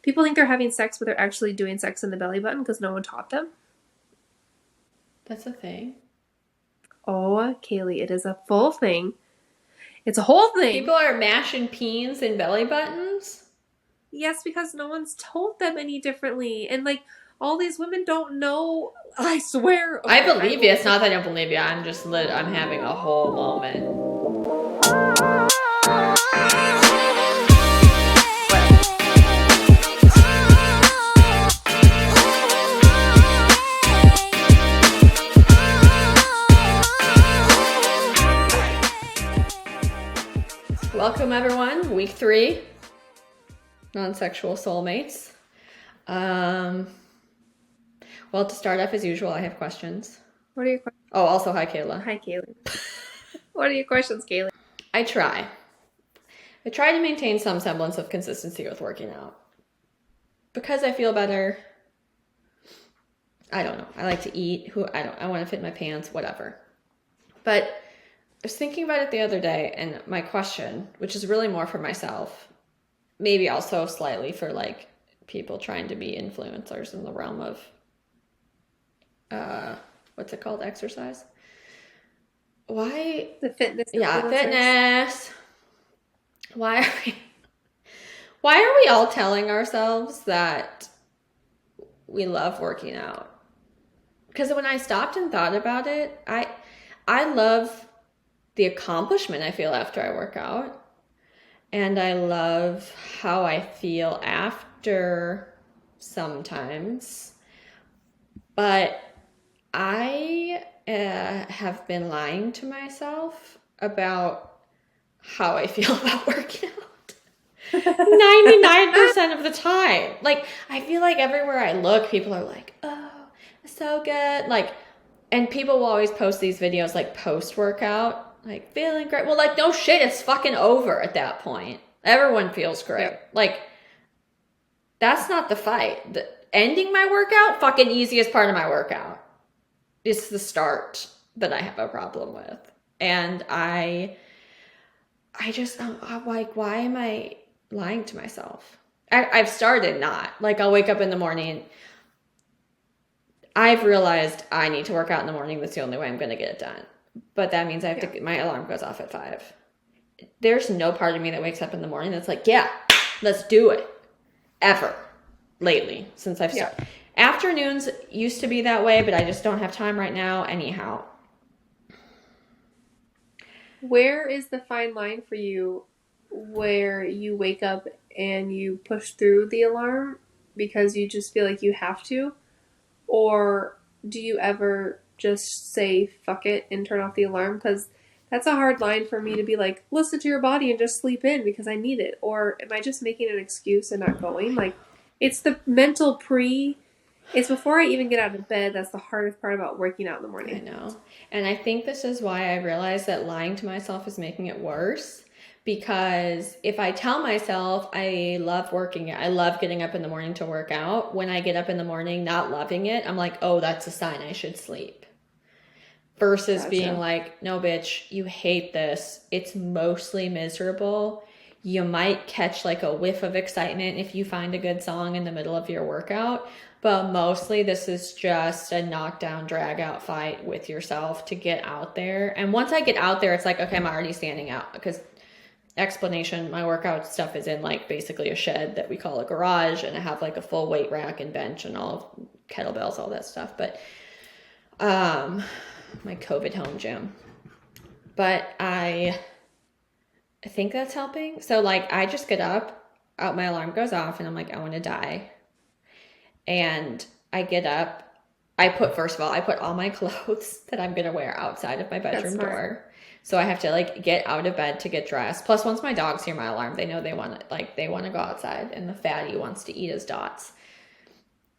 People think they're having sex, but they're actually doing sex in the belly button because no one taught them. That's a thing. Oh, Kaylee, it is a full thing. It's a whole thing. People are mashing peens in belly buttons? Yes, because no one's told them any differently. And, like, all these women don't know. I swear. Okay, I believe you. It's not that I don't believe you. I'm just I'm having a whole moment. Welcome, everyone. Week 3. Non-sexual soulmates. Well, to start off as usual, I have questions. What are your questions? Oh, also, hi, Kayla. Hi, Kaylee. What are your questions, Kaylee? I try to maintain some semblance of consistency with working out. Because I feel better. I don't know. I like to eat. I want to fit my pants, whatever. But I was thinking about it the other day, and my question, which is really more for myself, maybe also slightly for like people trying to be influencers in the realm of what's it called? Exercise? Why? The fitness. Yeah, fitness. Why are we all telling ourselves that we love working out? Because when I stopped and thought about it, I love the accomplishment I feel after I work out. And I love how I feel after sometimes. But I have been lying to myself about how I feel about working out 99% of the time. Like, I feel like everywhere I look, people are like, oh, so good. Like, and people will always post these videos like post-workout, like feeling great. Well, like, no shit, it's fucking over at that point. Everyone feels great. Yep. Like, that's not the fight. Ending my workout, fucking easiest part of my workout. It's the start that I have a problem with. And I just, I'm like, why am I lying to myself? I've started not. Like, I'll wake up in the morning. I've realized I need to work out in the morning. That's the only way I'm going to get it done. But that means I have to, my alarm goes off at 5. There's no part of me that wakes up in the morning that's like, yeah, let's do it. Ever. Lately, since I've started. Yeah. Afternoons used to be that way, but I just don't have time right now anyhow. Where is the fine line for you where you wake up and you push through the alarm because you just feel like you have to? Or do you ever just say fuck it and turn off the alarm? Because that's a hard line for me to be like, listen to your body and just sleep in because I need it. Or am I just making an excuse and not going? Like, it's the mental it's before I even get out of bed. That's the hardest part about working out in the morning. I know. And I think this is why I realized that lying to myself is making it worse. Because if I tell myself I love working out, I love getting up in the morning to work out, when I get up in the morning not loving it, I'm like, oh, that's a sign I should sleep. Versus being like, no, bitch, you hate this. It's mostly miserable. You might catch like a whiff of excitement if you find a good song in the middle of your workout. But mostly this is just a knockdown, drag out fight with yourself to get out there. And once I get out there, it's like, okay, I'm already standing out. Because explanation, my workout stuff is in like basically a shed that we call a garage. And I have like a full weight rack and bench and all kettlebells, all that stuff. But my COVID home gym. But I think that's helping. So like I just get up, my alarm goes off and I'm like, I want to die. And I get up, I put all my clothes that I'm going to wear outside of my bedroom door. So I have to like get out of bed to get dressed. Plus once my dogs hear my alarm, they know they want to go outside and the fatty wants to eat his dots.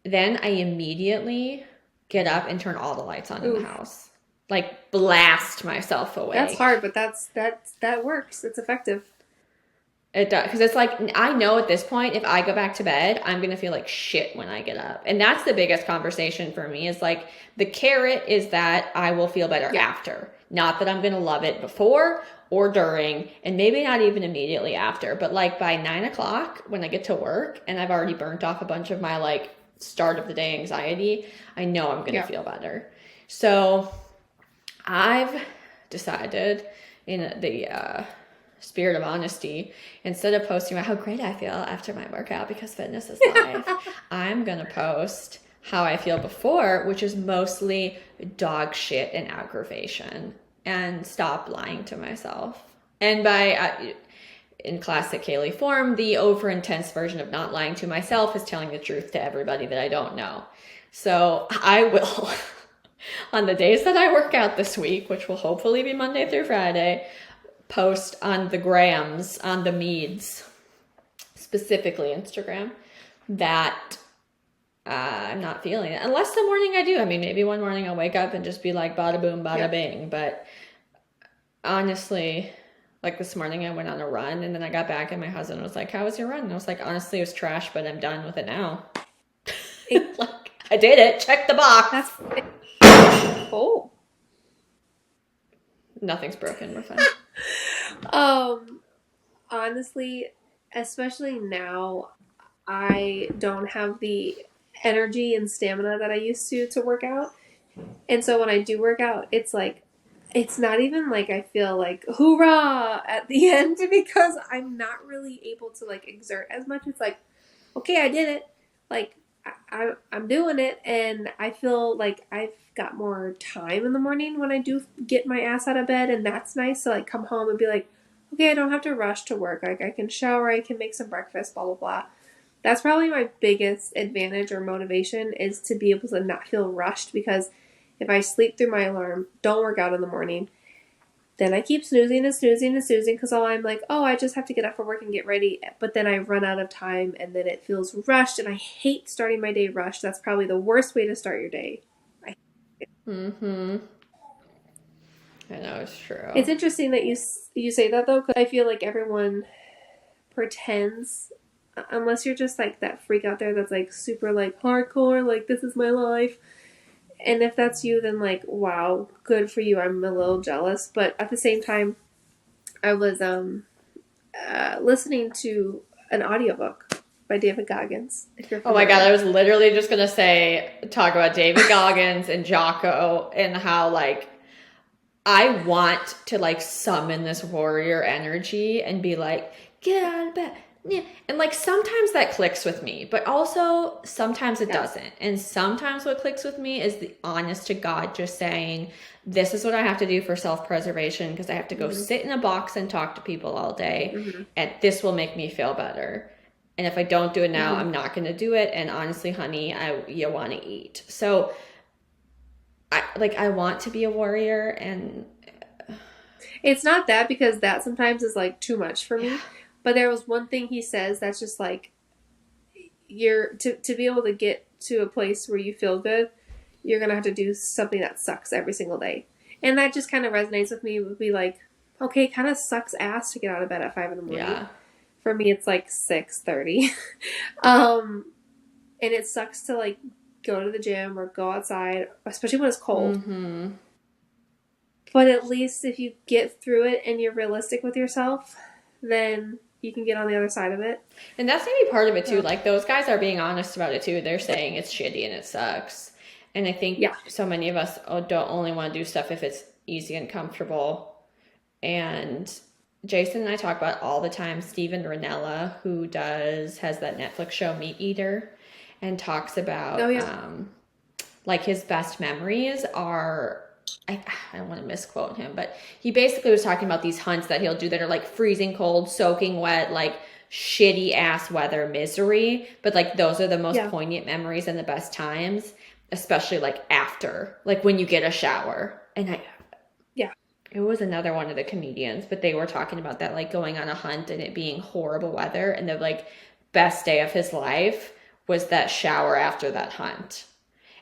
Then I immediately get up and turn all the lights on in the house. Like blast myself away. That's hard, but that works. It's effective. It does, because it's like, I know at this point, if I go back to bed, I'm going to feel like shit when I get up. And that's the biggest conversation for me is like, the carrot is that I will feel better after. Not that I'm going to love it before or during, and maybe not even immediately after, but like by 9 o'clock when I get to work and I've already burnt off a bunch of my like start of the day anxiety, I know I'm going to feel better. So I've decided, in the spirit of honesty, instead of posting about how great I feel after my workout because fitness is life, I'm going to post how I feel before, which is mostly dog shit and aggravation, and stop lying to myself. And by, in classic Kaylee form, the over intense version of not lying to myself is telling the truth to everybody that I don't know. So I will, on the days that I work out this week, which will hopefully be Monday through Friday, post on the grams, on the meads, specifically Instagram, that I'm not feeling it. Unless the morning I do. I mean, maybe one morning I'll wake up and just be like, bada boom, bada bing. But honestly, like this morning I went on a run and then I got back and my husband was like, how was your run? And I was like, honestly, it was trash, but I'm done with it now. Like, I did it. Check the box. That's oh. Nothing's broken. We're fine. Honestly, especially now, I don't have the energy and stamina that I used to work out. And so when I do work out, it's like, it's not even like I feel like hoorah at the end because I'm not really able to like exert as much. It's like, okay, I did it. Like I'm doing it, and I feel like I've got more time in the morning when I do get my ass out of bed, and that's nice to like come home and be like, okay, I don't have to rush to work. Like I can shower, I can make some breakfast, blah blah blah. That's probably my biggest advantage or motivation, is to be able to not feel rushed, because if I sleep through my alarm, don't work out in the morning, then I keep snoozing and snoozing and snoozing because all I'm like, oh, I just have to get up for work and get ready. But then I run out of time and then it feels rushed, and I hate starting my day rushed. That's probably the worst way to start your day. Mm-hmm. I know, it's true. It's interesting that you say that though, because I feel like everyone pretends, unless you're just like that freak out there that's like super like hardcore, like this is my life. And if that's you, then like, wow, good for you. I'm a little jealous. But at the same time, I was listening to an audiobook by David Goggins. If you're oh my God, I was literally just going to talk about David Goggins and Jocko, and how like I want to like summon this warrior energy and be like, get out of bed. Yeah. And like sometimes that clicks with me, but also sometimes it doesn't. And sometimes what clicks with me is the honest to God just saying, this is what I have to do for self-preservation, because I have to go sit in a box and talk to people all day, and this will make me feel better. And if I don't do it now, I'm not going to do it. And honestly, honey, you want to eat. So I want to be a warrior, and it's not that, because that sometimes is like too much for me. But there was one thing he says that's just like, you're to be able to get to a place where you feel good, you're going to have to do something that sucks every single day. And that just kind of resonates with me. It would be like, okay, it kind of sucks ass to get out of bed at 5 a.m. Yeah. For me, it's like 6:30. And it sucks to like go to the gym or go outside, especially when it's cold. Mm-hmm. But at least if you get through it and you're realistic with yourself, then you can get on the other side of it. And that's maybe part of it too. Like those guys are being honest about it too. They're saying it's shitty and it sucks. And I think so many of us don't only want to do stuff if it's easy and comfortable. And Jason and I talk about all the time, Steven Ranella, who has that Netflix show Meat Eater, and talks about like his best memories are, I don't want to misquote him, but he basically was talking about these hunts that he'll do that are like freezing cold, soaking wet, like shitty ass weather misery. But like those are the most poignant memories and the best times, especially like after, like when you get a shower. And it was another one of the comedians, but they were talking about that, like going on a hunt and it being horrible weather, and the like best day of his life was that shower after that hunt.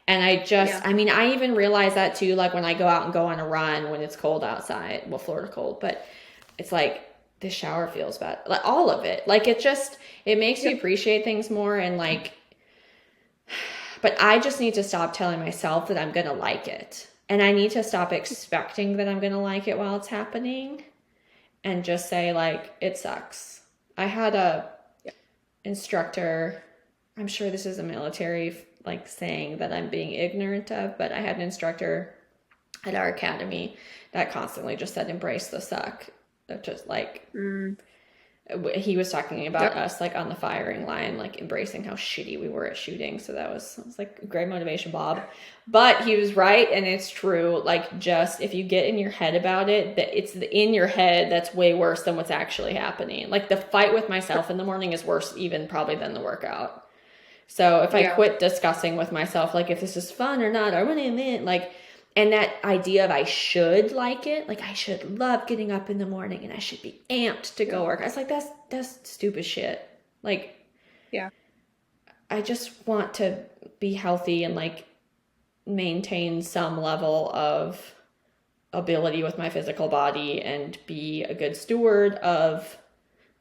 And I mean, I even realize that too, like when I go out and go on a run when it's cold outside. Well, Florida cold, but it's like the shower feels bad. Like all of it. Like it makes you appreciate things more, and like, but I just need to stop telling myself that I'm going to like it. And I need to stop expecting that I'm going to like it while it's happening and just say, like, it sucks. I had a instructor, I'm sure this is a military like saying that I'm being ignorant of, but I had an instructor at our academy that constantly just said, embrace the suck. Just like, he was talking about us like on the firing line, like embracing how shitty we were at shooting. So that was like great motivation, Bob. But he was right, and it's true. Like, just if you get in your head about it, that it's in your head that's way worse than what's actually happening. Like, the fight with myself in the morning is worse even probably than the workout. So if I quit discussing with myself, like, if this is fun or not, I want to admit, like, and that idea of I should like it, like I should love getting up in the morning and I should be amped to go work. I was like, that's stupid shit. Like, I just want to be healthy and like maintain some level of ability with my physical body and be a good steward of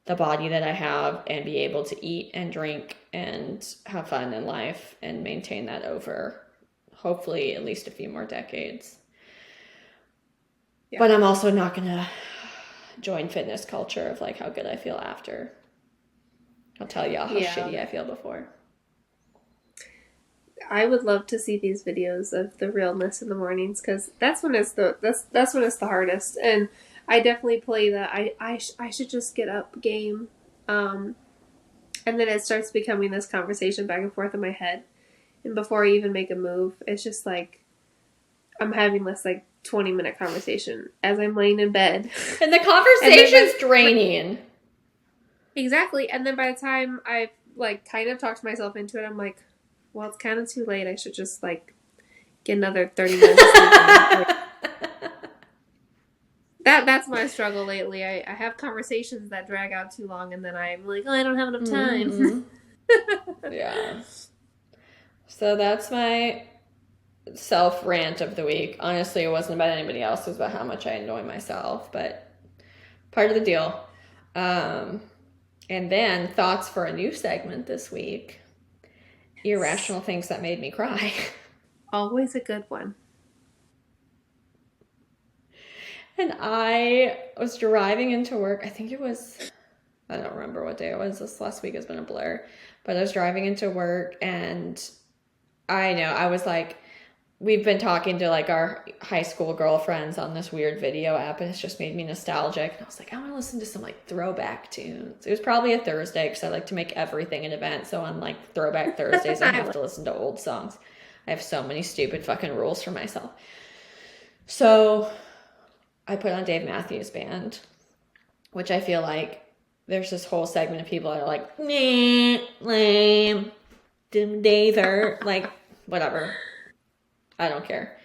the body that I have and be able to eat and drink and have fun in life and maintain that over hopefully at least a few more decades. But I'm also not going to join fitness culture of like how good I feel after. I'll tell y'all how shitty I feel before. I would love to see these videos of the realness in the mornings, because that's when it's that's when it's the hardest. And I definitely play that I should just get up game, and then it starts becoming this conversation back and forth in my head. And before I even make a move, it's just like I'm having this like 20-minute conversation as I'm laying in bed. And the conversation's draining. Exactly. And then by the time I've like kind of talked myself into it, I'm like, well, it's kind of too late. I should just like get another 30 minutes of sleep. That's my struggle lately. I have conversations that drag out too long, and then I'm like, oh, I don't have enough time. Mm-hmm. Yeah. So that's my self-rant of the week. Honestly, it wasn't about anybody else. It was about how much I annoy myself, but part of the deal. And then thoughts for a new segment this week. Irrational things that made me cry. Always a good one. And I was driving into work. I think it was, I don't remember what day it was. This last week has been a blur. But I was driving into work, and I know, I was like, we've been talking to like our high school girlfriends on this weird video app, and it's just made me nostalgic. And I was like, I want to listen to some like throwback tunes. It was probably a Thursday because I like to make everything an event. So on like throwback Thursdays, I have to listen to old songs. I have so many stupid fucking rules for myself. So I put on Dave Matthews Band, which I feel like there's this whole segment of people that are like, meh, lame, Daver, like, whatever. I don't care.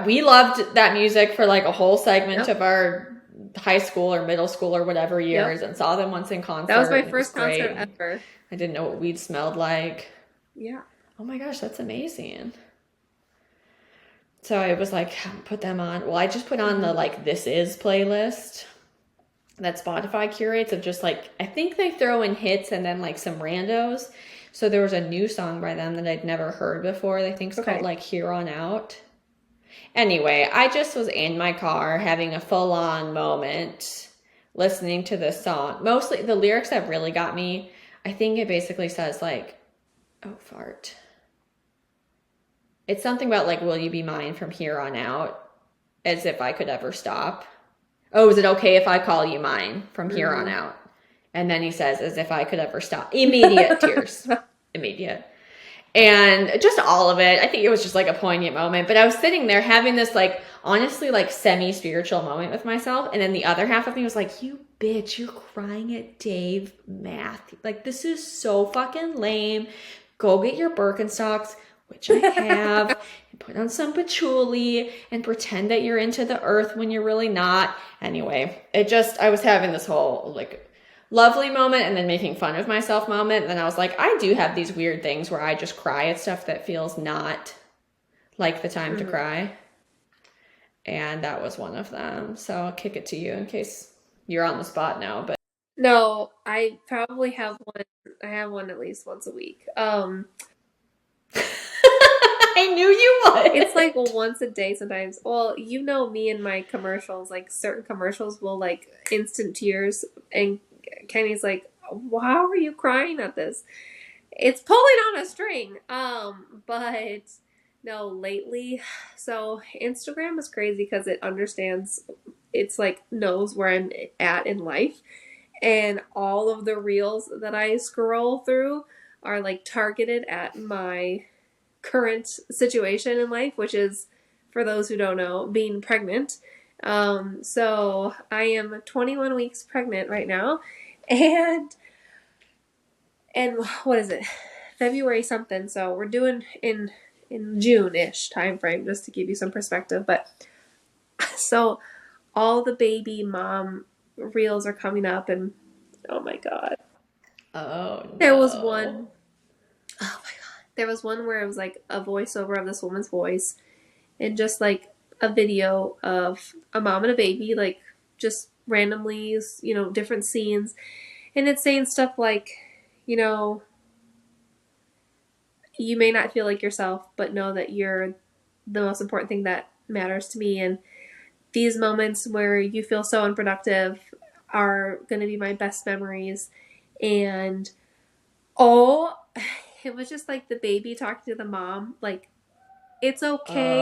We loved that music for like a whole segment of our high school or middle school or whatever years, and saw them once in concert. That was my first concert ever. I didn't know what weed smelled like. Yeah. Oh my gosh, that's amazing. So I was like, put them on. Well, I just put on the like This Is playlist that Spotify curates of just like, I think they throw in hits and then like some randos. So there was a new song by them that I'd never heard before. I think it's called like Here On Out. Anyway, I just was in my car having a full-on moment listening to this song. Mostly the lyrics that really got me, I think it basically says like, oh, fart. It's something about like, will you be mine from here on out? As if I could ever stop. Oh, is it okay if I call you mine from here on out? And then he says, as if I could ever stop. Immediate tears. Immediate. And just all of it. I think it was just like a poignant moment. But I was sitting there having this like, honestly, like semi-spiritual moment with myself. And then the other half of me was like, you bitch, you're crying at Dave Matthews. Like, this is so fucking lame. Go get your Birkenstocks, which I have, and put on some patchouli and pretend that you're into the earth when you're really not. Anyway, I was having this whole like lovely moment and then making fun of myself moment. And then I was like, I do have these weird things where I just cry at stuff that feels not like the time to cry. And that was one of them. So I'll kick it to you in case you're on the spot now. But no, I probably have one. I have one at least once a week. I I knew you would. It's like once a day sometimes. Well, you know me and my commercials, like certain commercials will like instant tears, and Kenny's like, "How are you crying at this?" It's pulling on a string. But no, lately, so Instagram is crazy because it understands, it's like knows where I'm at in life, and all of the reels that I scroll through are like targeted at my current situation in life, which is, for those who don't know, being pregnant. So I am 21 weeks pregnant right now, and what is it? February something. So we're doing in June-ish time frame, just to give you some perspective. But so all the baby mom reels are coming up, and oh my god. Oh There was no. one, oh my god. There was one where it was like a voiceover of this woman's voice, and just like a video of a mom and a baby, like just randomly, different scenes. And it's saying stuff like, you know, you may not feel like yourself, but know that you're the most important thing that matters to me. And these moments where you feel so unproductive are going to be my best memories. And oh, it was just like the baby talking to the mom, like, it's okay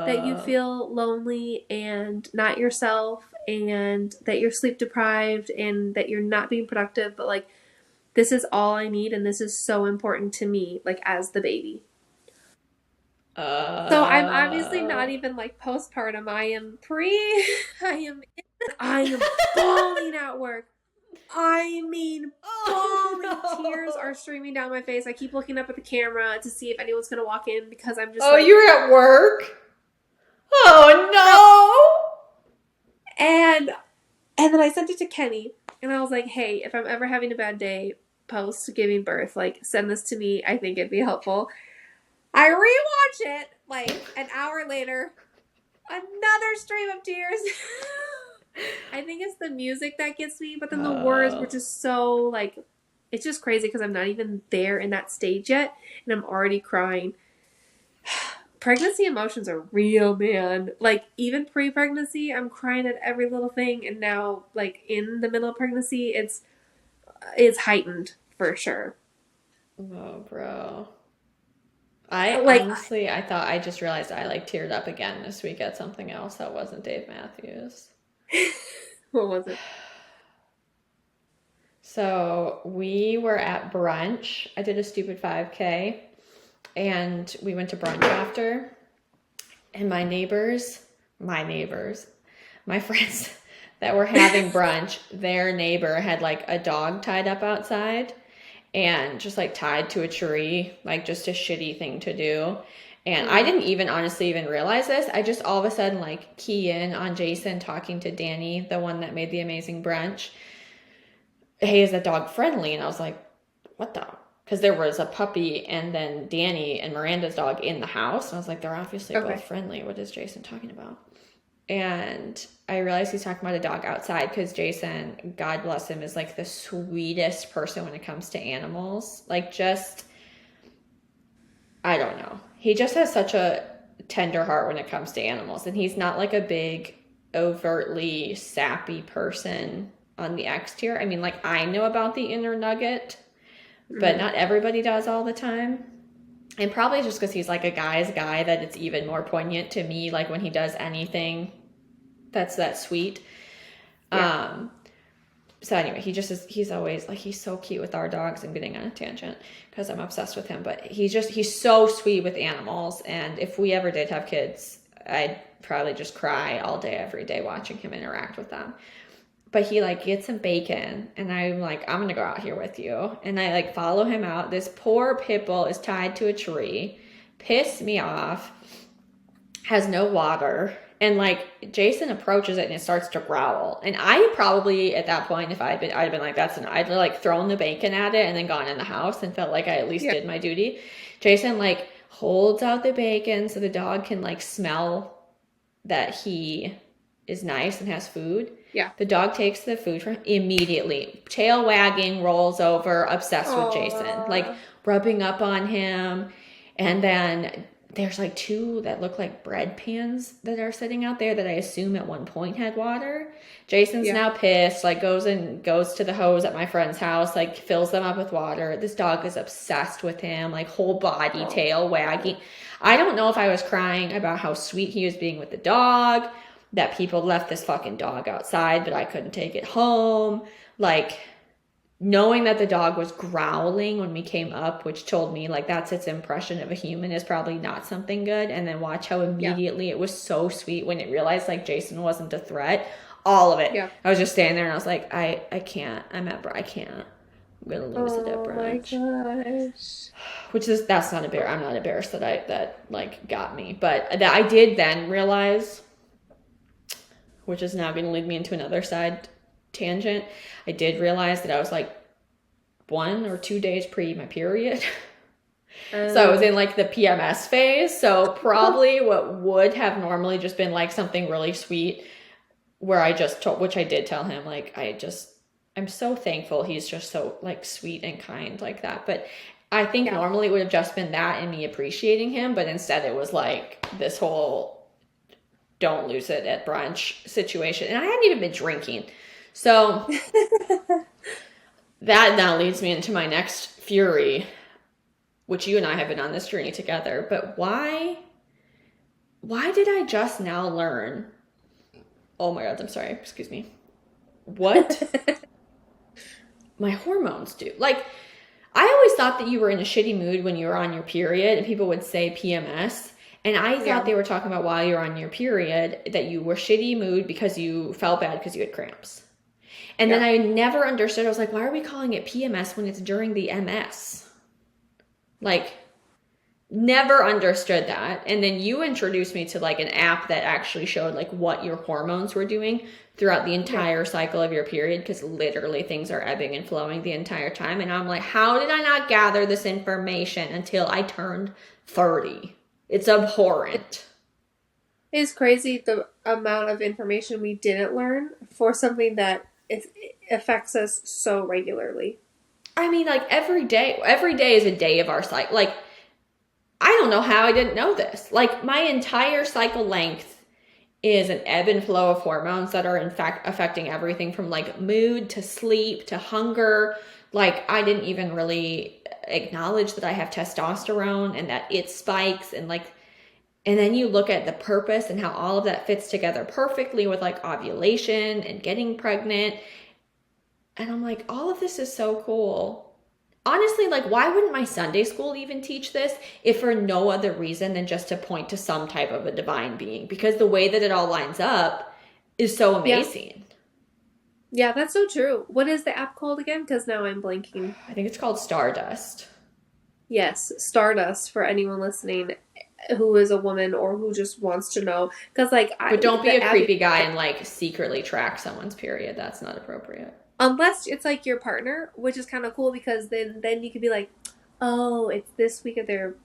that you feel lonely and not yourself, and that you're sleep deprived, and that you're not being productive, but like, this is all I need, and this is so important to me, like, as the baby. So I'm obviously not even like postpartum. I am I am bawling at work. I mean, bawling. Oh, no. Tears are streaming down my face. I keep looking up at the camera to see if anyone's going to walk in, because I'm just Oh, like, you're at work? Oh and then I sent it to Kenny, and I was like, hey, if I'm ever having a bad day post giving birth, like, send this to me. I think it'd be helpful. I rewatch it like an hour later. Another stream of tears. I think it's the music that gets me, but then the words were just so like, it's just crazy because I'm not even there in that stage yet, and I'm already crying. Pregnancy emotions are real, man. Like, even pre-pregnancy, I'm crying at every little thing, and now, like, in the middle of pregnancy, it's heightened for sure. no. Oh, bro. I Like, honestly, I thought I just realized I like teared up again this week at something else that wasn't Dave Matthews. what was it? So we were at brunch. I did a stupid 5K, and we went to brunch after. And my friends that were having brunch, their neighbor had like a dog tied up outside and just like tied to a tree, like just a shitty thing to do. And I didn't even honestly even realize this. I just all of a sudden like key in on Jason talking to Danny, the one that made the amazing brunch. Hey, is that dog friendly? And I was like, what the? Because there was a puppy and then Danny and Miranda's dog in the house. And I was like, they're obviously both friendly. What is Jason talking about? And I realized he's talking about a dog outside, because Jason, God bless him, is like the sweetest person when it comes to animals. Like, just, I don't know. He just has such a tender heart when it comes to animals. And he's not like a big, overtly sappy person on the exterior. I mean, like, I know about the inner nugget, but not everybody does all the time. And probably just because he's like a guy's guy, that it's even more poignant to me, like when he does anything that's that sweet. Yeah. So anyway, he's always like, he's so cute with our dogs. I'm getting on a tangent because I'm obsessed with him, but he's so sweet with animals. And if we ever did have kids, I'd probably just cry all day, every day watching him interact with them. But he like gets some bacon, and I'm like, I'm gonna go out here with you. And I like follow him out. This poor pit bull is tied to a tree, pissed me off, has no water. And like Jason approaches it and it starts to growl. And I probably at that point, if I'd been like, I'd like thrown the bacon at it and then gone in the house and felt like I at least did my duty. Jason like holds out the bacon so the dog can like smell that he is nice and has food. Yeah. The dog takes the food from him immediately. Tail wagging, rolls over, obsessed with Jason. Like rubbing up on him. And then there's like two that look like bread pans that are sitting out there that I assume at one point had water. Jason's now pissed, like goes to the hose at my friend's house, like fills them up with water. This dog is obsessed with him, like whole body, tail wagging. I don't know if I was crying about how sweet he was being with the dog, that people left this fucking dog outside, but I couldn't take it home. Like, knowing that the dog was growling when we came up, which told me like that's its impression of a human, is probably not something good. And then watch how immediately it was so sweet when it realized like Jason wasn't a threat. All of it. Yeah. I was just standing there and I was like, I can't. I can't. I'm gonna lose it at brunch. Oh my gosh. Which is, that's not I'm not embarrassed that like got me. But that I did then realize, which is now gonna lead me into another side tangent. I did realize that I was like 1 or 2 days pre my period. So I was in like the PMS phase. So probably what would have normally just been like something really sweet, where I just told, which I did tell him, like, I'm so thankful he's just so like sweet and kind like that. But I think normally it would have just been that and me appreciating him. But instead it was like this whole don't lose it at brunch situation. And I hadn't even been drinking. So that now leads me into my next fury, which you and I have been on this journey together. But why did I just now learn? Oh my God, I'm sorry. Excuse me. What my hormones do. Like, I always thought that you were in a shitty mood when you were on your period, and people would say PMS. And I thought they were talking about while you were on your period, that you were shitty mood because you felt bad because you had cramps. And then I never understood. I was like, why are we calling it PMS when it's during the MS? Like, never understood that. And then you introduced me to like an app that actually showed like what your hormones were doing throughout the entire cycle of your period, because literally things are ebbing and flowing the entire time. And I'm like, how did I not gather this information until I turned 30? It's abhorrent. It's crazy the amount of information we didn't learn for something that it affects us so regularly. I mean, like every day is a day of our cycle. Like, I don't know how I didn't know this. Like, my entire cycle length is an ebb and flow of hormones that are in fact affecting everything from like mood to sleep to hunger. Like, I didn't even really acknowledge that I have testosterone and that it spikes, and like, and then you look at the purpose and how all of that fits together perfectly with like ovulation and getting pregnant. And I'm like, all of this is so cool. Honestly, like, why wouldn't my Sunday school even teach this if for no other reason than just to point to some type of a divine being? Because the way that it all lines up is so amazing. Yeah, that's so true. What is the app called again? Because now I'm blanking. I think it's called Stardust. Yes, Stardust, for anyone listening who is a woman or who just wants to know. Because, like, but don't be a creepy guy and like secretly track someone's period. That's not appropriate. Unless it's like your partner, which is kind of cool, because then you could be like, oh, it's this week of their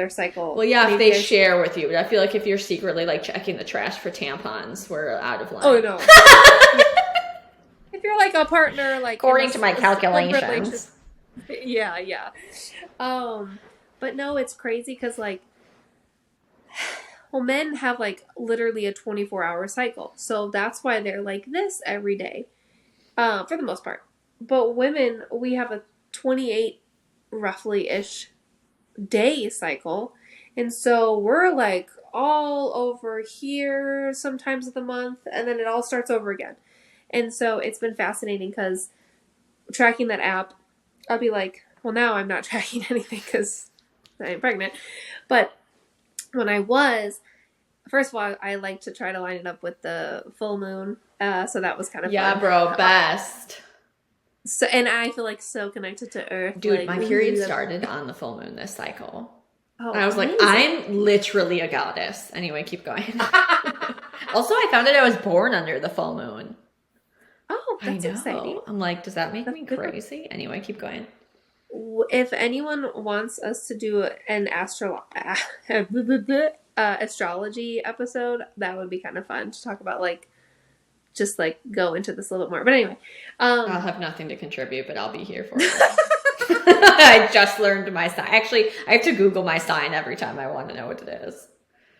cycle. Well, yeah, if they share with you. But I feel like if you're secretly like checking the trash for tampons, we're out of line. Oh no. If you're like a partner, like according to my calculations. Yeah. But no, it's crazy because like, well, men have like literally a 24-hour cycle, so that's why they're like this every day. For the most part. But women, we have a 28 roughly-ish day cycle. And so we're like all over here sometimes of the month, and then it all starts over again. And so it's been fascinating because tracking that app, I'll be like, well, now I'm not tracking anything because I'm pregnant. But when I was, first of all, I like to try to line it up with the full moon. So that was kind of fun. Yeah, bro, best. So, and I feel like so connected to Earth. Dude, like, my period started on the full moon this cycle. Oh, and I was like, I'm literally a goddess. Anyway, keep going. Also, I found out I was born under the full moon. Oh, that's exciting. I'm like, does that make me crazy? Anyway, keep going. If anyone wants us to do an astrology episode, that would be kind of fun to talk about, like, just like go into this a little bit more. But anyway, I'll have nothing to contribute, but I'll be here for it. I just learned my sign. Actually, I have to Google my sign every time I want to know what it is.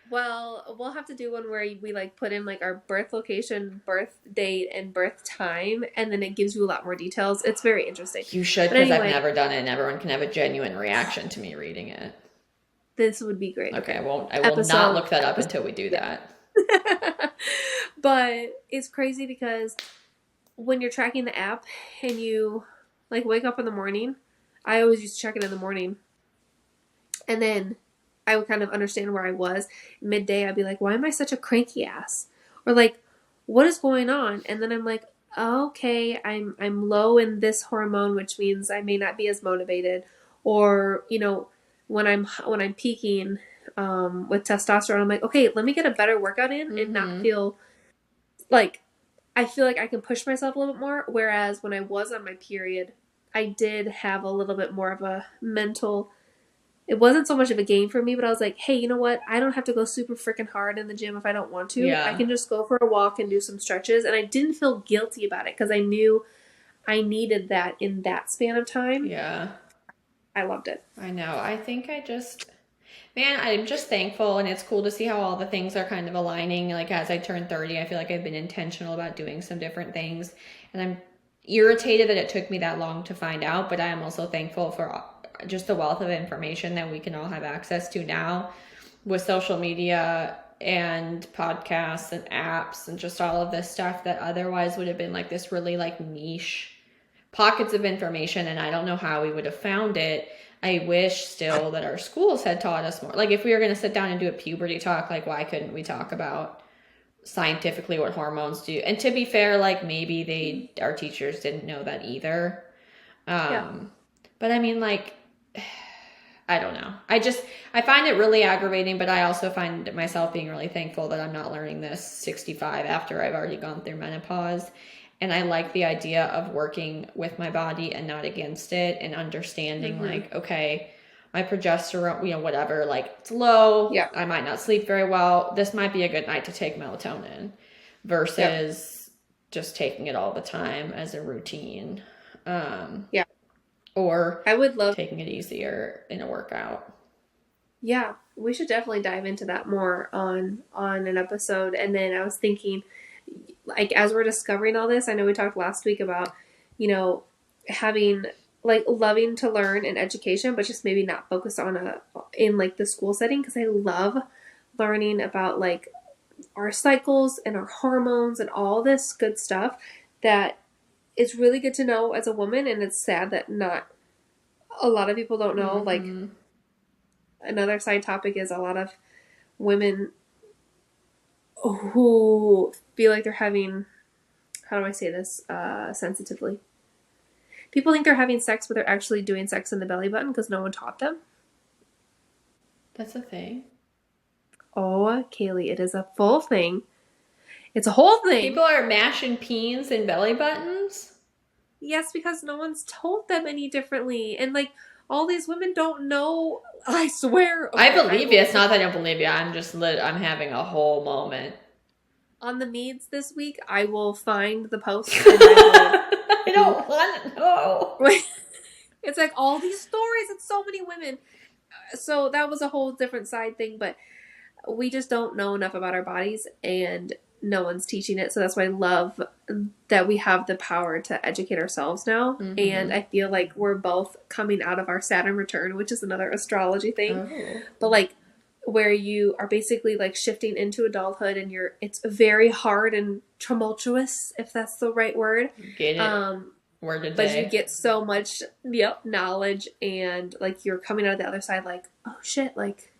Well, we'll have to do one where we like put in like our birth location, birth date, and birth time, and then it gives you a lot more details. It's very interesting. You should, But because I've anyway, never done it, and everyone can have a genuine reaction to me reading it. this would be great. Okay, I will not look that up until we do that. But it's crazy because when you're tracking the app and you like wake up in the morning, I always used to check it in the morning. And then I would kind of understand where I was. Midday, I'd be like, why am I such a cranky ass? Or like, what is going on? And then I'm like, okay, I'm low in this hormone, which means I may not be as motivated. Or, you know, when I'm peaking with testosterone, I'm like, okay, let me get a better workout in and not feel like, I feel like I can push myself a little bit more. Whereas when I was on my period, I did have a little bit more of a mental, it wasn't so much of a game for me, but I was like, hey, you know what? I don't have to go super freaking hard in the gym if I don't want to. Yeah. I can just go for a walk and do some stretches. And I didn't feel guilty about it because I knew I needed that in that span of time. Yeah. I loved it. I know. I think man, I'm just thankful, and it's cool to see how all the things are kind of aligning. Like as I turn 30, I feel like I've been intentional about doing some different things, and I'm irritated that it took me that long to find out, but I am also thankful for just the wealth of information that we can all have access to now with social media and podcasts and apps and just all of this stuff that otherwise would have been like this really like niche pockets of information, and I don't know how we would have found it. I wish still that our schools had taught us more. Like if we were going to sit down and do a puberty talk, like why couldn't we talk about scientifically what hormones do? And to be fair, like maybe our teachers didn't know that either. But I mean, like, I don't know. I find it really aggravating, but I also find myself being really thankful that I'm not learning this 65 after I've already gone through menopause. And I like the idea of working with my body and not against it, and understanding like, okay, my progesterone, you know, whatever, like it's low. Yeah. I might not sleep very well. This might be a good night to take melatonin versus just taking it all the time as a routine. Or I would love taking it easier in a workout. Yeah, we should definitely dive into that more on an episode. And then I was thinking, like, as we're discovering all this, I know we talked last week about, you know, having like loving to learn in education, but just maybe not focus on in like the school setting, because I love learning about like our cycles and our hormones and all this good stuff that is really good to know as a woman. And it's sad that not a lot of people don't know. Like, another side topic is a lot of women who feel like they're having, how do I say this sensitively? People think they're having sex, but they're actually doing sex in the belly button because no one taught them. That's a thing. Oh, Kaylee, it is a full thing. It's a whole thing. People are mashing peens in belly buttons? Yes, because no one's told them any differently. And like, all these women don't know. I swear. Okay, I believe you. It's not that I don't believe you. I'm having a whole moment. On the Meads this week, I will find the post. And I don't want to know. It's like all these stories. It's so many women. So that was a whole different side thing. But we just don't know enough about our bodies, and no one's teaching it. So that's why I love that we have the power to educate ourselves now. And I feel like we're both coming out of our Saturn return, which is another astrology thing. But like, where you are basically like shifting into adulthood, and it's very hard and tumultuous, if that's the right word. Get it. Word of but day. You get so much knowledge, and like you're coming out of the other side like, oh shit, like,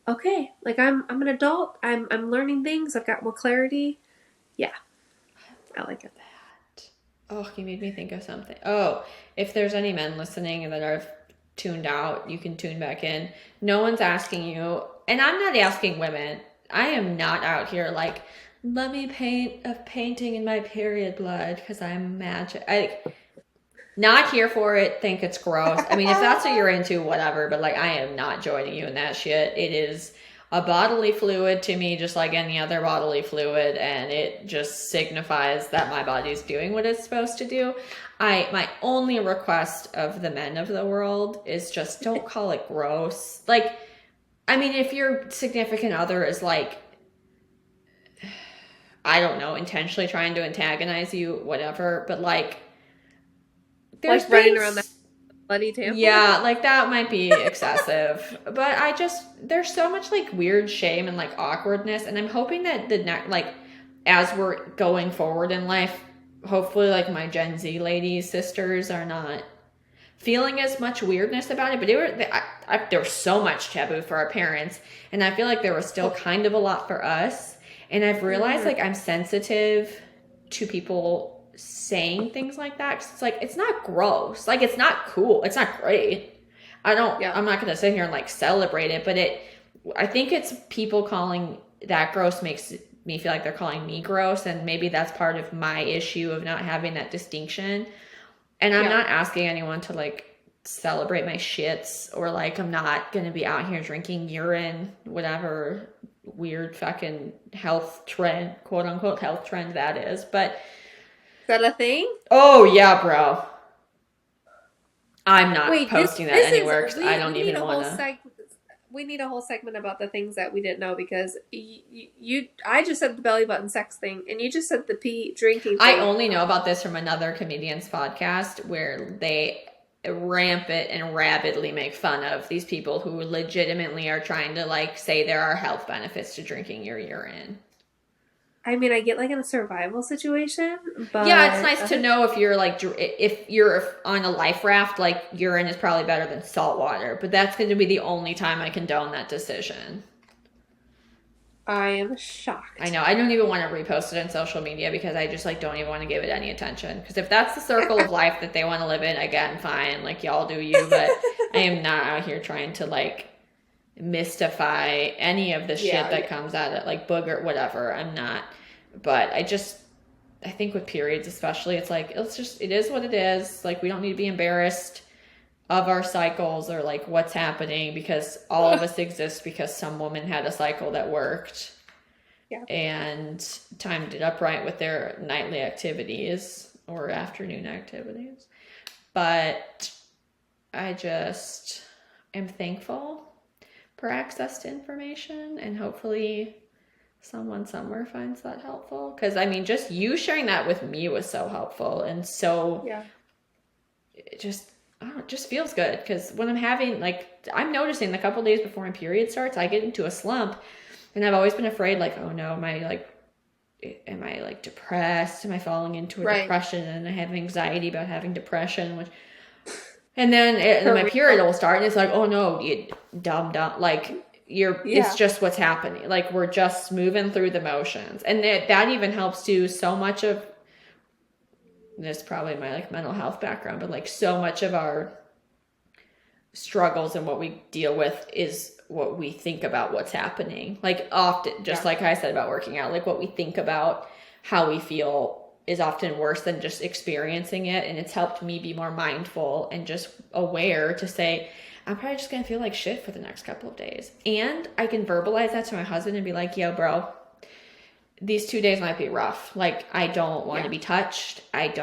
okay, like I'm an adult. I'm learning things. I've got more clarity. Yeah. I like it. Oh, you made me think of something. Oh, if there's any men listening that are tuned out, you can tune back in. No one's asking you, and I'm not asking women. I am not out here like, let me paint a painting in my period blood because I'm magic. Not here for it. Think it's gross. I mean, if that's what you're into, whatever. But like, I am not joining you in that shit. It is a bodily fluid to me just like any other bodily fluid, and it just signifies that my body's doing what it's supposed to do. My only request of the men of the world is just don't call it gross. Like, I mean, if your significant other is like, I don't know, intentionally trying to antagonize you, whatever, but like, there's like running around that bloody tampon. Yeah, like that might be excessive. But there's so much like weird shame and like awkwardness, and I'm hoping that as we're going forward in life, hopefully like my Gen Z ladies, sisters are not feeling as much weirdness about it. But there was so much taboo for our parents, and I feel like there was still kind of a lot for us. And I've realized like I'm sensitive to people saying things like that, because it's like, it's not gross, like it's not cool, it's not great. I'm not gonna sit here and like celebrate it, but I think it's people calling that gross makes me feel like they're calling me gross, and maybe that's part of my issue of not having that distinction. And I'm not asking anyone to like celebrate my shits, or like I'm not gonna be out here drinking urine, whatever weird fucking health trend, quote unquote health trend that is. But is that a thing? Oh, yeah, bro. I'm not posting that anywhere because I don't even want to. We need a whole segment about the things that we didn't know, because I just said the belly button sex thing, and you just said the pee drinking thing. I only know about this from another comedian's podcast where they rampant and rabidly make fun of these people who legitimately are trying to like say there are health benefits to drinking your urine. I mean, I get like in a survival situation, but yeah, it's nice to know if you're on a life raft, like urine is probably better than salt water, but that's going to be the only time I condone that decision. I am shocked. I know. I don't even want to repost it on social media because I just like don't even want to give it any attention. Because if that's the circle of life that they want to live in, again, fine. Like y'all do you, but I am not out here trying to like mystify any of the shit that comes out of like booger, whatever. I'm not. But I think with periods especially, it's like, it is what it is. Like, we don't need to be embarrassed of our cycles or like what's happening, because all of us exist because some woman had a cycle that worked and timed it up right with their nightly activities or afternoon activities. But I just am thankful for access to information, and hopefully someone somewhere finds that helpful. Because I mean, just you sharing that with me was so helpful, and so it just feels good. Because when I'm noticing the couple days before my period starts, I get into a slump, and I've always been afraid, like, oh no, am I like depressed? Am I falling into a depression? And I have anxiety about having depression, and then my period will start, and it's like, oh no, you dumb, like. It's just what's happening. Like, we're just moving through the motions. And that even helps too. So much of this, probably my like mental health background, but like so much of our struggles and what we deal with is what we think about what's happening. Like often, just like I said about working out, like what we think about how we feel is often worse than just experiencing it. And it's helped me be more mindful and just aware to say, I'm probably just going to feel like shit for the next couple of days. And I can verbalize that to my husband and be like, yo, bro, these 2 days might be rough. Like, I don't want to be touched. It's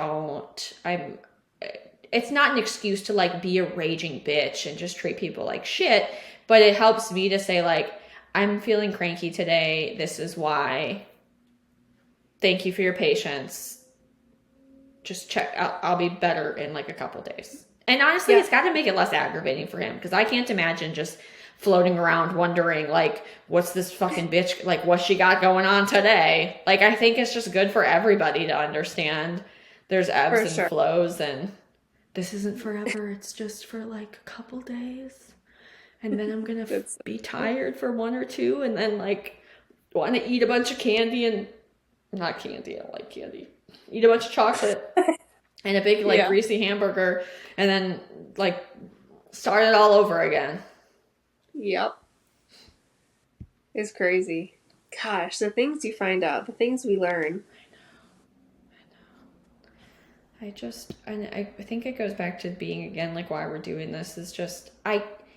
not an excuse to like be a raging bitch and just treat people like shit, but it helps me to say like, I'm feeling cranky today. This is why. Thank you for your patience. Just check. I'll be better in like a couple days. And honestly, it's got to make it less aggravating for him, because I can't imagine just floating around wondering, like, what's this fucking bitch, like, what she got going on today? Like, I think it's just good for everybody to understand there's ebbs and flows, and this isn't forever. It's just for, like, a couple days. And then I'm going to be tired for 1 or 2, and then, like, want to eat a bunch of candy and... Not candy, I like candy. Eat a bunch of chocolate. And a big, like, greasy hamburger, and then, like, start it all over again. Yep. It's crazy. Gosh, the things you find out, the things we learn. I know. I think it goes back to being, again, like, why we're doing this is just,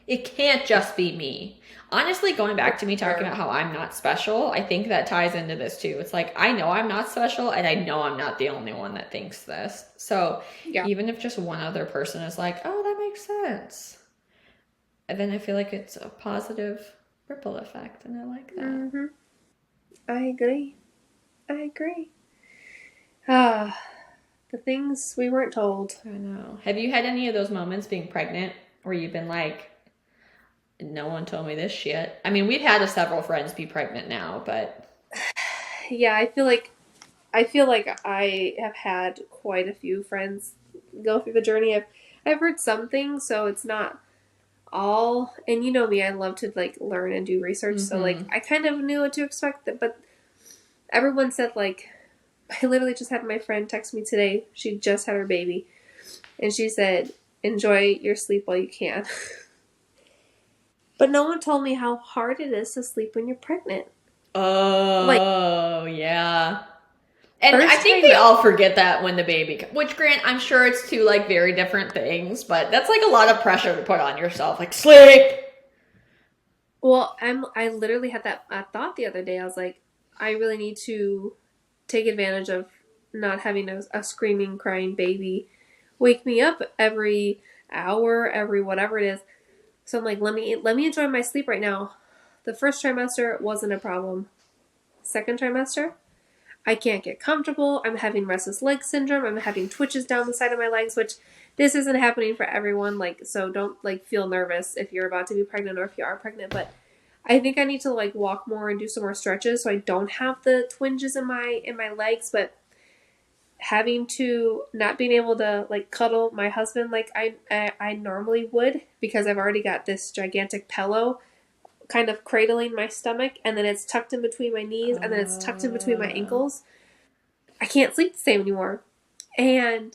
It can't just be me. Honestly, going back to me talking about how I'm not special, I think that ties into this too. It's like, I know I'm not special, and I know I'm not the only one that thinks this. So Yeah. even if just one other person is like, oh, that makes sense, and then I feel like it's a positive ripple effect, and I like that. Mm-hmm. I agree. Ah, the things we weren't told. I know. Have you had any of those moments being pregnant where you've been like, no one told me this shit? I mean, we've had several friends be pregnant now, but Yeah, I feel like I have had quite a few friends go through the journey. I've heard some things, so it's not all. And you know me, I love to like learn and do research, so like I kind of knew what to expect. But everyone said like, I literally just had my friend text me today. She just had her baby, and she said, "Enjoy your sleep while you can." But no one told me how hard it is to sleep when you're pregnant. oh, yeah. And I think we all forget that when the baby comes. Which, Grant, I'm sure it's two like very different things, but that's like a lot of pressure to put on yourself. Like, sleep. Well, I literally had that thought the other day. I was like, I really need to take advantage of not having a screaming, crying baby wake me up every hour, every whatever it is. So I'm like, let me enjoy my sleep right now. The first trimester wasn't a problem. Second trimester, I can't get comfortable. I'm having restless leg syndrome. I'm having twitches down the side of my legs, which this isn't happening for everyone. Like, so don't like feel nervous if you're about to be pregnant or if you are pregnant. But I think I need to like walk more and do some more stretches so I don't have the twinges in my legs. But having to not being able to like cuddle my husband like I normally would, because I've already got this gigantic pillow kind of cradling my stomach, and then it's tucked in between my knees, and then it's tucked in between my ankles. I can't sleep the same anymore. And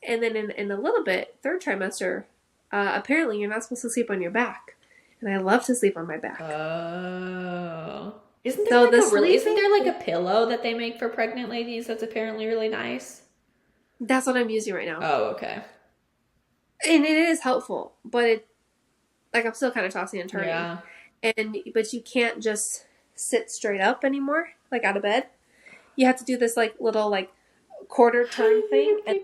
then in a little bit, third trimester, apparently you're not supposed to sleep on your back. And I love to sleep on my back. Oh. Isn't there like a pillow that they make for pregnant ladies that's apparently really nice? That's what I'm using right now. Oh, okay. And it is helpful, but I'm still kind of tossing and turning. Yeah. But you can't just sit straight up anymore, like out of bed. You have to do this like little like quarter turn thing and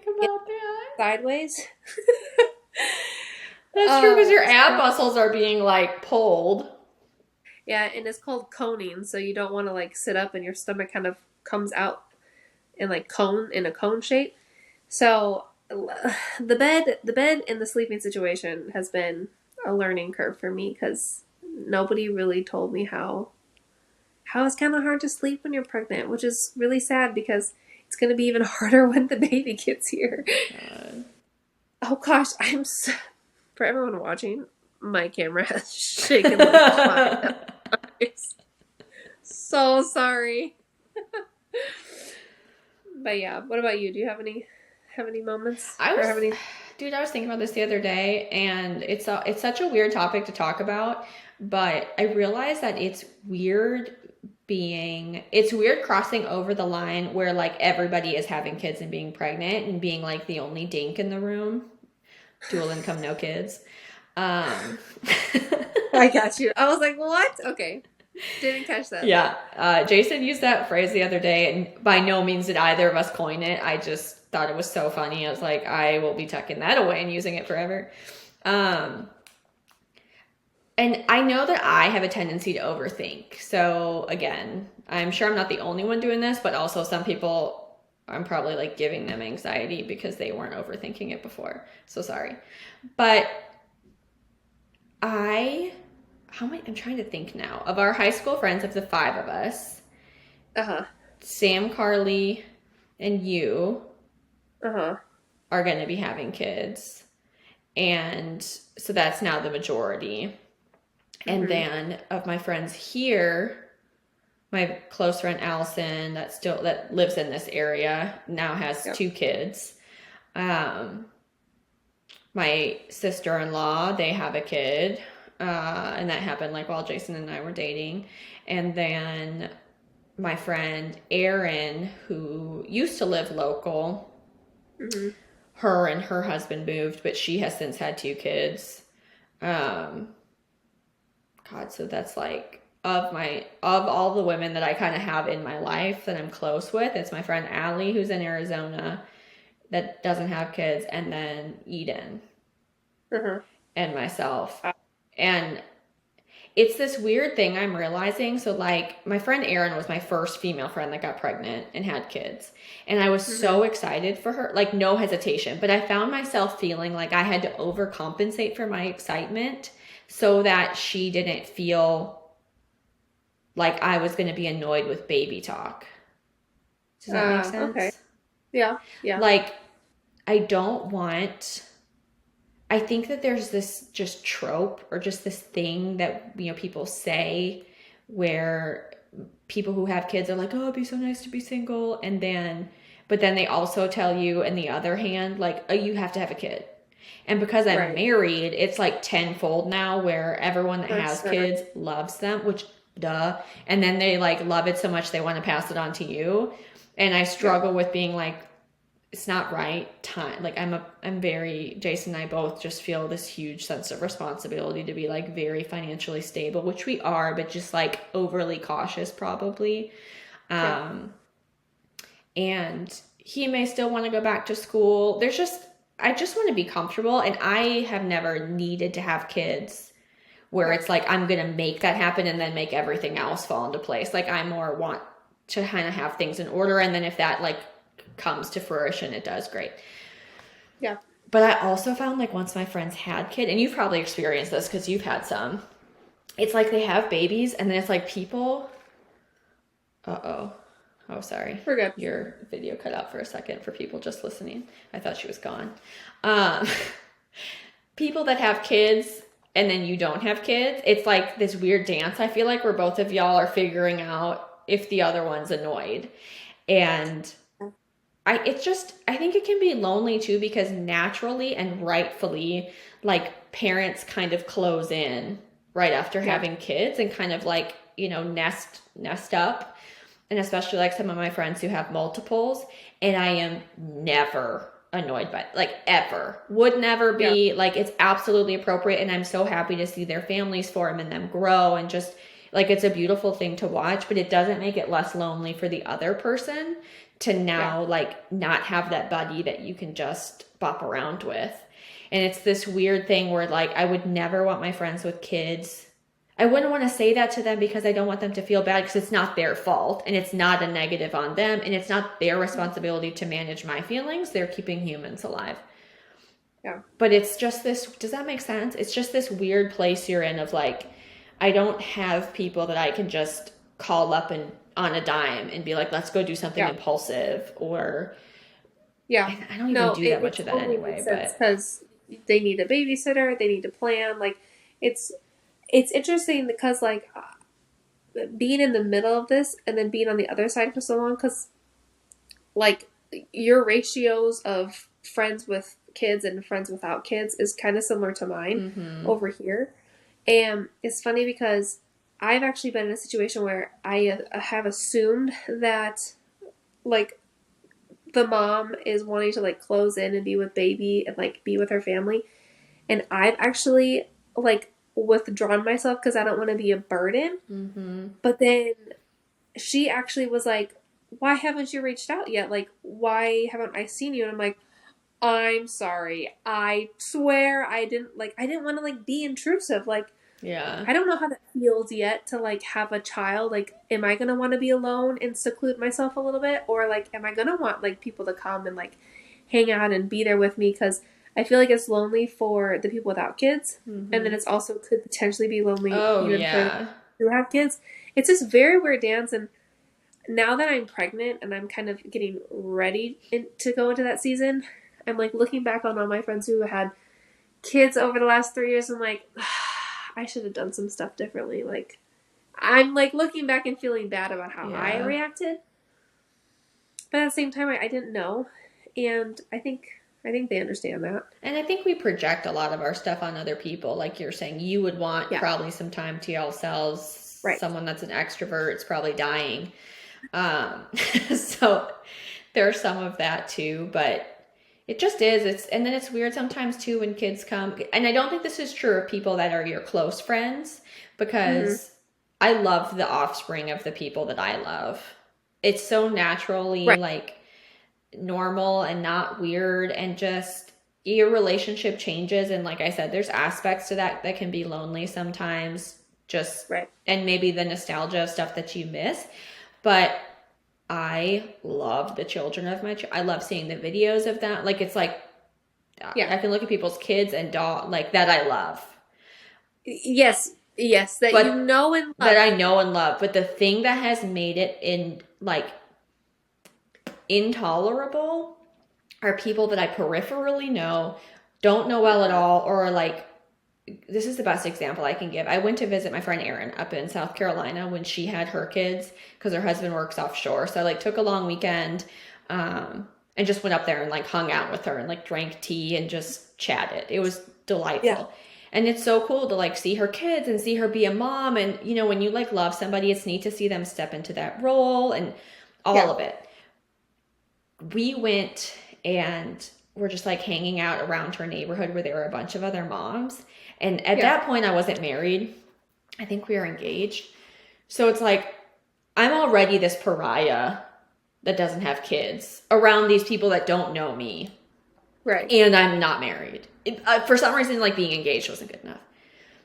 sideways. That's true, because your ab muscles are being like pulled. Yeah, and it's called coning, so you don't want to like sit up and your stomach kind of comes out in like a cone shape. So the bed and the sleeping situation has been a learning curve for me, because nobody really told me how it's kind of hard to sleep when you're pregnant, which is really sad because it's going to be even harder when the baby gets here. God. Oh gosh, for everyone watching, my camera has shaken like 5 times. So sorry. But yeah, what about you? Do you have any moments? Dude, I was thinking about this the other day, and it's such a weird topic to talk about, but I realized that it's weird crossing over the line where like everybody is having kids and being pregnant and being like the only dink in the room. Dual income, no kids. I got you. I was like, what? Okay. Didn't catch that. Yeah. Jason used that phrase the other day, and by no means did either of us coin it. I just thought it was so funny. I was like, I will be tucking that away and using it forever. And I know that I have a tendency to overthink. So again, I'm sure I'm not the only one doing this, but also some people, I'm probably like giving them anxiety because they weren't overthinking it before. So sorry. But I'm trying to think now. Of our high school friends, of the 5 of us, Sam, Carly, and you are going to be having kids. And so that's now the majority. And then of my friends here, my close friend Allison that lives in this area now has 2 kids. My sister-in-law, they have a kid. And that happened like while Jason and I were dating. And then my friend Erin, who used to live local, her and her husband moved, but she has since had 2 kids. Um, God, so that's like of all the women that I kind of have in my life that I'm close with, it's my friend Allie who's in Arizona that doesn't have kids, and then Eden Uh-huh. and myself. And it's this weird thing I'm realizing. So, like, my friend Erin was my first female friend that got pregnant and had kids. And I was Mm-hmm. so excited for her, like, no hesitation. But I found myself feeling like I had to overcompensate for my excitement so that she didn't feel like I was going to be annoyed with baby talk. Does that make Okay. sense? Yeah. Yeah. Like, I don't want. I think that there's this just trope or just this thing that, you know, people say where people who have kids are like, oh, it'd be so nice to be single. And then, but then they also tell you, in the other hand, like, oh, you have to have a kid. And because I'm Right. married, it's like tenfold now where everyone that For has sure. kids loves them, which, duh. And then they like love it so much they want to pass it on to you. And I Yeah. struggle with being like, it's not right time. Like I'm very, Jason and I both just feel this huge sense of responsibility to be like very financially stable, which we are, but just like overly cautious probably. Yeah. Um, and he may still want to go back to school. I just want to be comfortable, and I have never needed to have kids where Yeah. it's like I'm going to make that happen and then make everything else fall into place. Like I more want to kind of have things in order, and then if that like comes to fruition, it does great. Yeah. But I also found like once my friends had kid, and you've probably experienced this because you've had some, it's like they have babies and then it's like people, uh-oh. Oh, sorry. We're good. Your video cut out for a second for people just listening. I thought she was gone. Um, people that have kids and then you don't have kids, it's like this weird dance. I feel like where both of y'all are figuring out if the other one's annoyed. And I think it can be lonely too because naturally and rightfully, like parents kind of close in right after Yeah. having kids and kind of like, you know, nest up. And especially like some of my friends who have multiples, and I am never annoyed by it, like ever. Would never Yeah. be. Like it's absolutely appropriate, and I'm so happy to see their families form and them grow, and just like it's a beautiful thing to watch, but it doesn't make it less lonely for the other person to Yeah. now like not have that buddy that you can just bop around with. And it's this weird thing where like I would never want my friends with kids. I wouldn't want to say that to them because I don't want them to feel bad because it's not their fault and it's not a negative on them and it's not their responsibility to manage my feelings. They're keeping humans alive. Yeah. But it's just this, does that make sense? It's just this weird place you're in of like, I don't have people that I can just call up and on a dime and be like, let's go do something Yeah. impulsive, or Yeah. I don't even No, do that it much of that totally anyway, makes sense but because they need a babysitter, they need to plan. Like, it's it's interesting because like being in the middle of this and then being on the other side for so long, because like your ratios of friends with kids and friends without kids is kind of similar to mine mm-hmm. over here. And it's funny because I've actually been in a situation where I have assumed that like the mom is wanting to like close in and be with baby and like be with her family, and I've actually like withdrawn myself because I don't want to be a burden. Mm-hmm. But then she actually was like, why haven't you reached out yet? Like, why haven't I seen you? And I'm like, I'm sorry. I swear I didn't want to like be intrusive. Like, Yeah. I don't know how that feels yet to like have a child. Like, am I gonna want to be alone and seclude myself a little bit? Or like, am I gonna want like people to come and like hang out and be there with me? Because I feel like it's lonely for the people without kids. And then Mm-hmm. it's also could potentially be lonely Oh even for the yeah. who have kids. It's this very weird dance. And now that I'm pregnant and I'm kind of getting ready to go into that season, I'm like looking back on all my friends who had kids over the last 3 years. And like, I should have done some stuff differently. Like, I'm like looking back and feeling bad about how I Yeah. reacted, but at the same time, I didn't know, and I think they understand that. And I think we project a lot of our stuff on other people. Like you're saying, you would want Yeah, probably some time to yourselves. right. Someone that's an extrovert is probably dying. Um, so there's some of that too, but It just is. And then it's weird sometimes too when kids come. And I don't think this is true of people that are your close friends, Mm-hmm. because I love the offspring of the people that I love. It's so naturally Right. like normal and not weird, and just your relationship changes. And like I said, there's aspects to that that can be lonely sometimes, just, Right. and maybe the nostalgia of stuff that you miss. But I love the children of I love seeing the videos of that. Like, it's like Yeah. I can look at people's kids and dog like that I love, Yes. Yes. That you but know and that love. I know and love. But the thing that has made it in like intolerable are people that I peripherally know, don't know well at all, or like, this is the best example I can give. I went to visit my friend Erin up in South Carolina when she had her kids, because her husband works offshore. So I like took a long weekend, and just went up there and like hung out with her and like drank tea and just chatted. It was Yeah. delightful. And it's so cool to like see her kids and see her be a mom. And you know, when you like love somebody, it's neat to see them step into that role and all Yeah. of it. We went and we're just like hanging out around her neighborhood where there were a bunch of other moms. And at Yeah. that point, I wasn't married. I think we were engaged. So it's like, I'm already this pariah that doesn't have kids around these people that don't know me. Right. And I'm not married. For some reason, like being engaged wasn't good enough.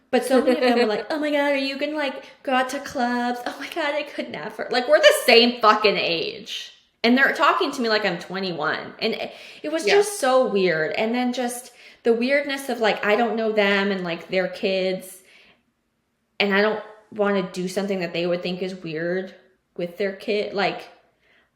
But so many of them were like, oh my God, are you going to like go out to clubs? Oh my God, I could never. Like, we're the same fucking age. And they're talking to me like I'm 21. And it was just so weird. And then just the weirdness of like, I don't know them and like their kids. And I don't want to do something that they would think is weird with their kid. Like,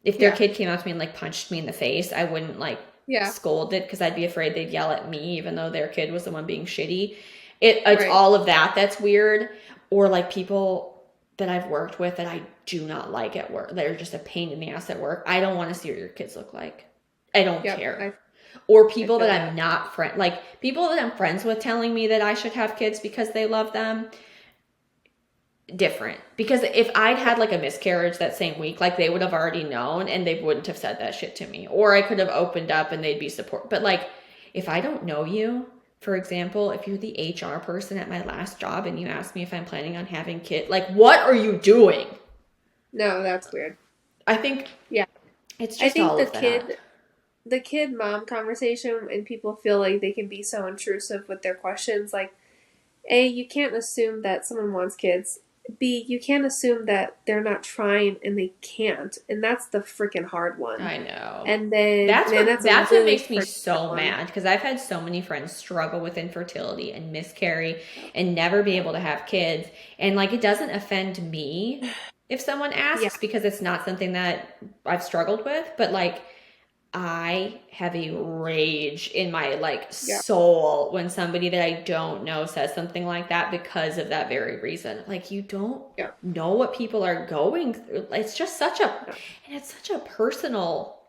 if their kid came up to me and like punched me in the face, I wouldn't like scold it, because I'd be afraid they'd yell at me, even though their kid was the one being shitty. It's all of that that's weird. Or like people that I've worked with that I do not like at work, that are just a pain in the ass at work. I don't want to see what your kids look like. I don't care. Or people that I'm not like people that I'm friends with telling me that I should have kids because they love them. Different. Because if I'd had like a miscarriage that same week, like they would have already known and they wouldn't have said that shit to me. Or I could have opened up and they'd be support. But like, if I don't know you, for example, if you're the HR person at my last job and you ask me if I'm planning on having kids, like, what are you doing? No, that's weird. I think, it's just all of that. The kid mom conversation, and people feel like they can be so intrusive with their questions. Like, A, you can't assume that someone wants kids. B, you can't assume that they're not trying and they can't. And that's the freaking hard one. I know. And then that's what really makes me so mad, because I've had so many friends struggle with infertility and miscarry and never be able to have kids. And like, it doesn't offend me if someone asks, because it's not something that I've struggled with. But like, I have a rage in my like soul when somebody that I don't know says something like that, because of that very reason. Like, you don't know what people are going through. It's just such a, and it's such a personal,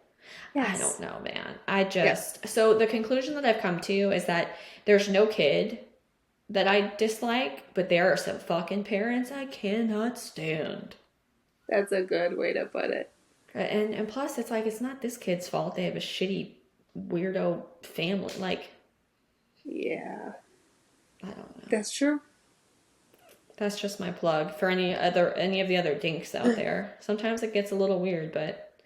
I don't know, man. I just, so the conclusion that I've come to is that there's no kid that I dislike, but there are some fucking parents I cannot stand. That's a good way to put it. And plus, it's like, it's not this kid's fault. They have a shitty, weirdo family. Like, yeah, I don't know. That's true. That's just my plug for any of the other dinks out there. Sometimes it gets a little weird, but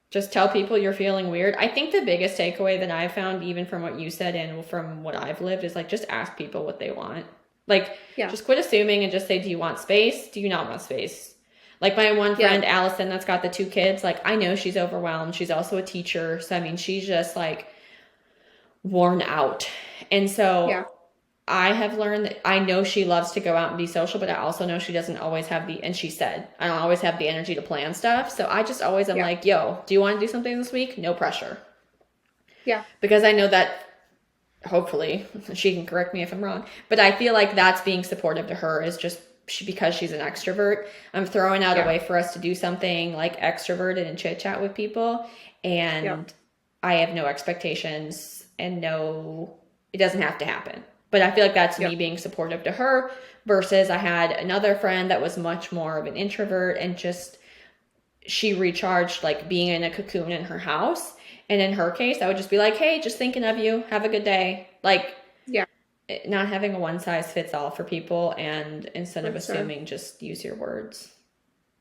just tell people you're feeling weird. I think the biggest takeaway that I found, even from what you said and from what I've lived, is like, just ask people what they want. Like, just quit assuming and just say, do you want space? Do you not want space? Like my one friend, Allison, that's got the 2 kids, like, I know she's overwhelmed. She's also a teacher. So, I mean, she's just like worn out. And so I have learned that I know she loves to go out and be social, but I also know she doesn't always have and she said, I don't always have the energy to plan stuff. So I just always am like, yo, do you want to do something this week? No pressure. Yeah. Because I know that, hopefully, she can correct me if I'm wrong, but I feel like that's being supportive to her, is just, because she's an extrovert. I'm throwing out a way for us to do something like extroverted and chit chat with people. And I have no expectations and it doesn't have to happen. But I feel like that's me being supportive to her, versus I had another friend that was much more of an introvert, and just, she recharged like being in a cocoon in her house. And in her case, I would just be like, hey, just thinking of you. Have a good day. Like, Yeah. not having a one size fits all for people, and instead of For sure. assuming, just use your words.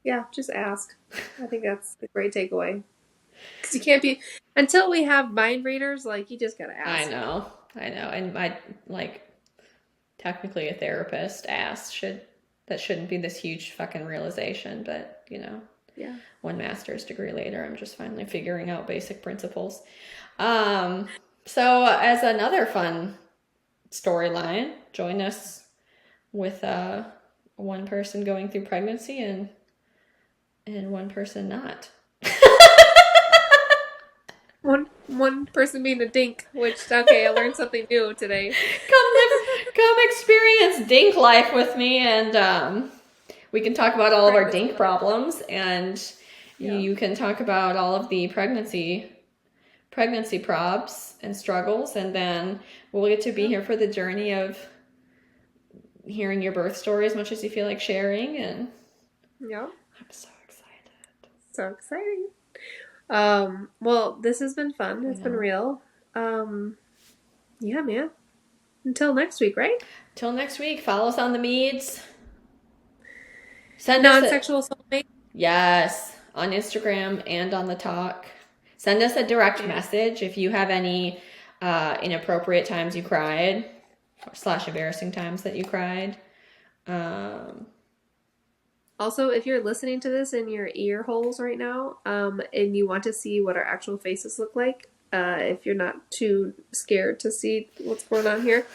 Yeah, just ask. I think that's a great takeaway. Because you can't be, until we have mind readers, like, you just gotta ask. I know. And I, like, technically a therapist asked, that shouldn't be this huge fucking realization, but, you know. Yeah. One master's degree later, I'm just finally figuring out basic principles. So as another fun storyline, join us with one person going through pregnancy and one person not. One person being a dink, which, okay, I learned something new today. Come experience dink life with me, and we can talk about all of our dink problems, and you can talk about all of the pregnancy probs and struggles, and then we'll get to be here for the journey of hearing your birth story as much as you feel like sharing. And yeah, I'm so excited. So exciting. Well, this has been fun. It's been real. Yeah, man. Until next week, right? Till next week. Follow us on the meds. Non-sexual soulmate. Yes, on Instagram and on the talk. Send us a direct message if you have any inappropriate times you cried / embarrassing times that you cried. Also, if you're listening to this in your ear holes right now, and you want to see what our actual faces look like, if you're not too scared to see what's going on here,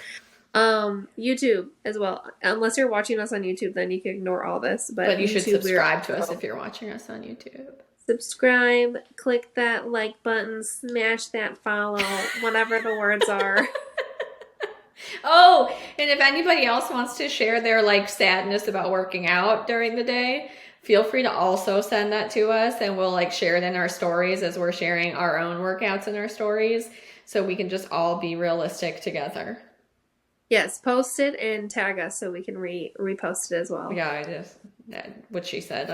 YouTube as well. Unless you're watching us on YouTube, then you can ignore all this. But you YouTube, should subscribe to us if you're watching us on YouTube. Subscribe, click that like button, smash that follow, whatever the words are. Oh, and if anybody else wants to share their like sadness about working out during the day, feel free to also send that to us, and we'll like share it in our stories as we're sharing our own workouts in our stories, so we can just all be realistic together. Yes, post it and tag us so we can repost it as well. Yeah, what she said.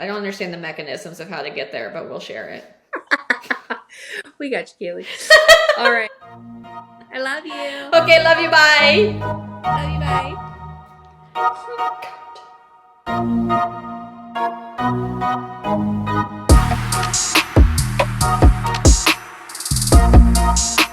I don't understand the mechanisms of how to get there, but we'll share it. We got you, Kaylee. All right. I love you. Okay, love you. Bye. Love you. Bye.